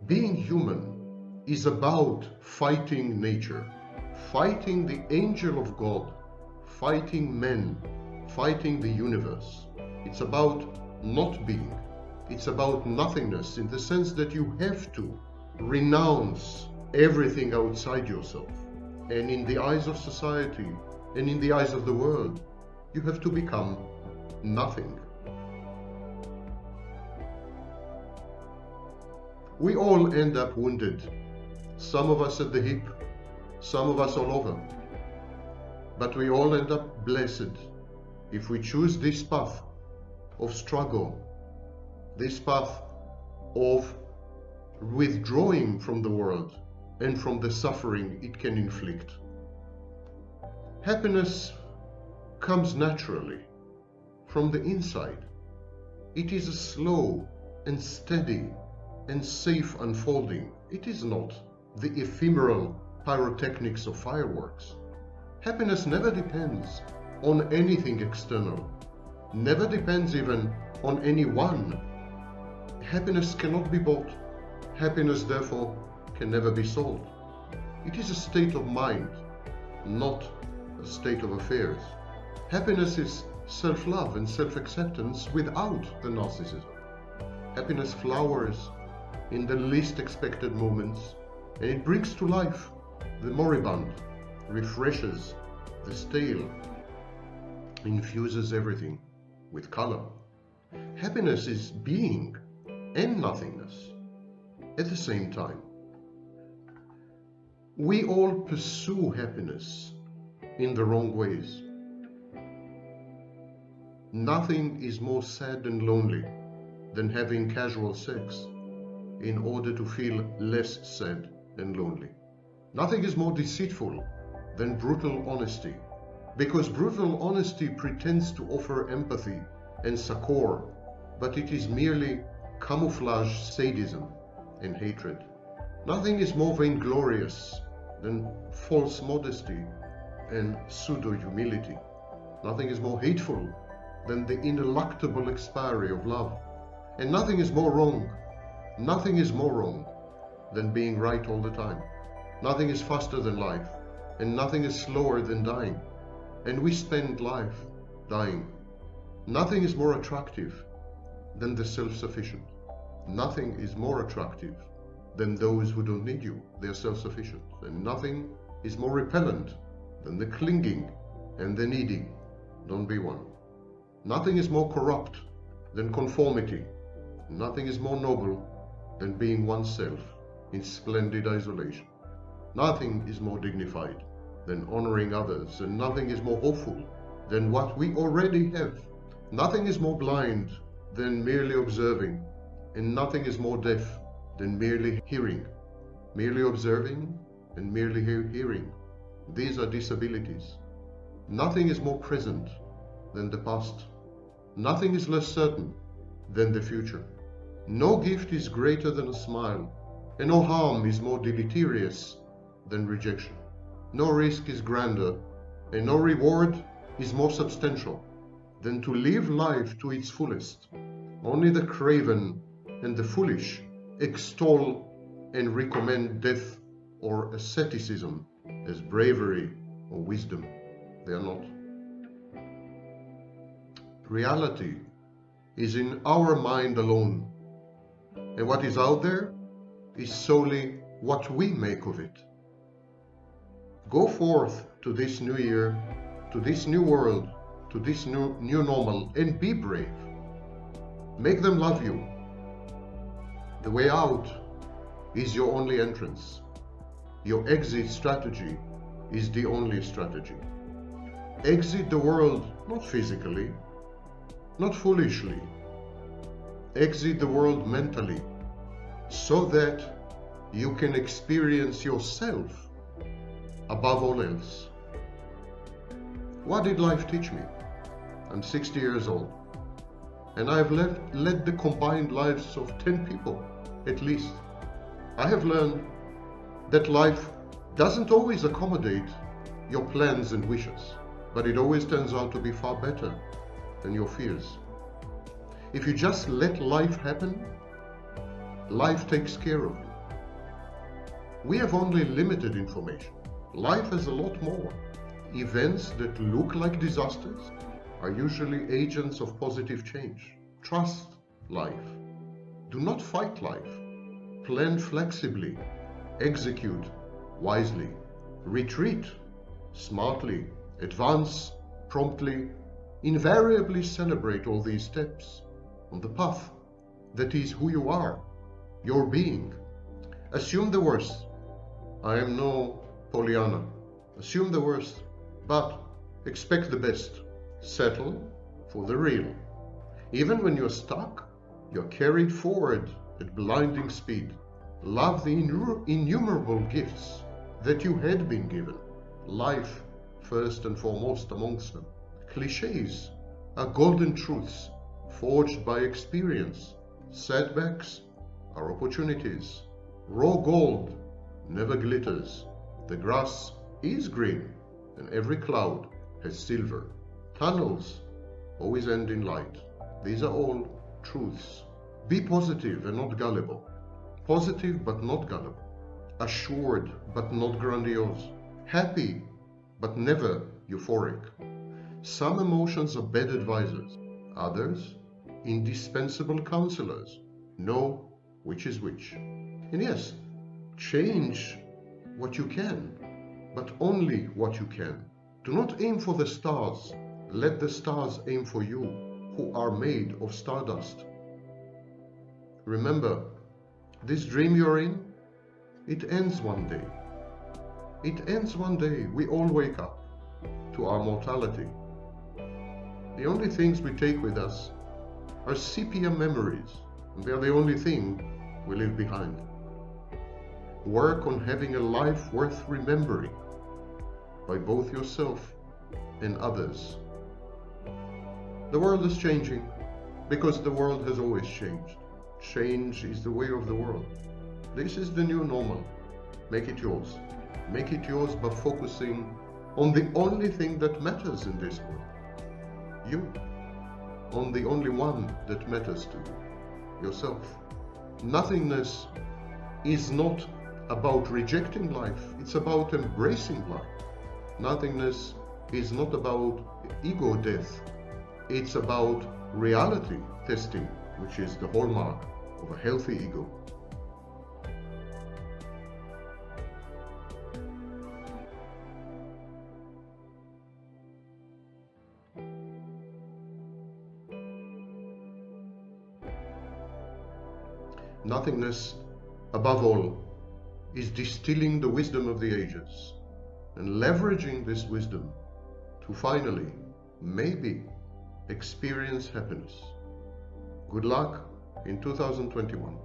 Being human is about fighting nature, fighting the angel of God, fighting men, fighting the universe. It's about not being. It's about nothingness, in the sense that you have to renounce everything outside yourself. And in the eyes of society, and in the eyes of the world, you have to become nothing. We all end up wounded. Some of us at the hip, some of us all over. But we all end up blessed if we choose this path of struggle, this path of withdrawing from the world and from the suffering it can inflict. Happiness comes naturally from the inside. It is a slow and steady and safe unfolding. It is not the ephemeral pyrotechnics of fireworks. Happiness never depends on anything external, never depends even on anyone. Happiness cannot be bought. Happiness, therefore, can never be sold. It is a state of mind, not a state of affairs. Happiness is self-love and self-acceptance without the narcissism. Happiness flowers in the least expected moments, and it brings to life the moribund, refreshes the stale, infuses everything with color. Happiness is being and nothingness at the same time. We all pursue happiness in the wrong ways. Nothing is more sad and lonely than having casual sex in order to feel less sad and lonely. Nothing is more deceitful than brutal honesty, because brutal honesty pretends to offer empathy and succor, but it is merely camouflage sadism and hatred. Nothing is more vainglorious than false modesty and pseudo-humility. Nothing is more hateful than the ineluctable expiry of love. And nothing is more wrong than being right all the time. Nothing is faster than life, and nothing is slower than dying. And we spend life dying. Nothing is more attractive than the self-sufficient. Nothing is more attractive than those who don't need you. They're self-sufficient. And nothing is more repellent than the clinging and the needy. Don't be one. Nothing is more corrupt than conformity. Nothing is more noble than being oneself in splendid isolation. Nothing is more dignified than honoring others, and nothing is more hopeful than what we already have. Nothing is more blind than merely observing, and nothing is more deaf than merely hearing. Merely observing and merely hearing. These are disabilities. Nothing is more present than the past. Nothing is less certain than the future. No gift is greater than a smile, and no harm is more deleterious than rejection. No risk is grander, and no reward is more substantial than to live life to its fullest. Only the craven and the foolish extol and recommend death or asceticism as bravery or wisdom. They are not. Reality is in our mind alone, and what is out there is solely what we make of it. Go forth to this new year, to this new world, to this new normal, and be brave. Make them love you. The way out is your only entrance. Your exit strategy is the only strategy. Exit the world, not physically, not foolishly. Exit the world mentally, so that you can experience yourself above all else. What did life teach me? I'm 60 years old, and I have led the combined lives of 10 people, at least. I have learned that life doesn't always accommodate your plans and wishes, but it always turns out to be far better than your fears. If you just let life happen, life takes care of you. We have only limited information. Life has a lot more. Events that look like disasters are usually agents of positive change. Trust life. Do not fight life. Plan flexibly. Execute wisely. Retreat smartly. Advance promptly. Invariably celebrate all these steps on the path that is who you are, your being. Assume the worst. I am no Pollyanna. Assume the worst, but expect the best. Settle for the real. Even when you're stuck, you're carried forward at blinding speed. Love the innumerable gifts that you had been given. Life first and foremost amongst them. Clichés are golden truths forged by experience. Setbacks are opportunities. Raw gold never glitters. The grass is green, and every cloud has silver. Tunnels always end in light. These are all truths. Be positive and not gullible. Positive but not gullible. Assured but not grandiose. Happy but never euphoric. Some emotions are bad advisors, others indispensable counselors. Know which is which. And yes, change what you can, but only what you can. Do not aim for the stars. Let the stars aim for you, who are made of stardust. Remember, this dream you're in, it ends one day. It ends one day. We all wake up to our mortality. The only things we take with us are sepia memories, and they are the only thing we leave behind. Work on having a life worth remembering by both yourself and others. The world is changing because the world has always changed. Change is the way of the world. This is the new normal. Make it yours. Make it yours by focusing on the only thing that matters in this world. You. On the only one that matters to you. Yourself. Nothingness is not about rejecting life. It's about embracing life. Nothingness is not about ego death. It's about reality testing, which is the hallmark of a healthy ego. Nothingness, above all, is distilling the wisdom of the ages and leveraging this wisdom to finally, maybe, experience happiness. Good luck in 2021.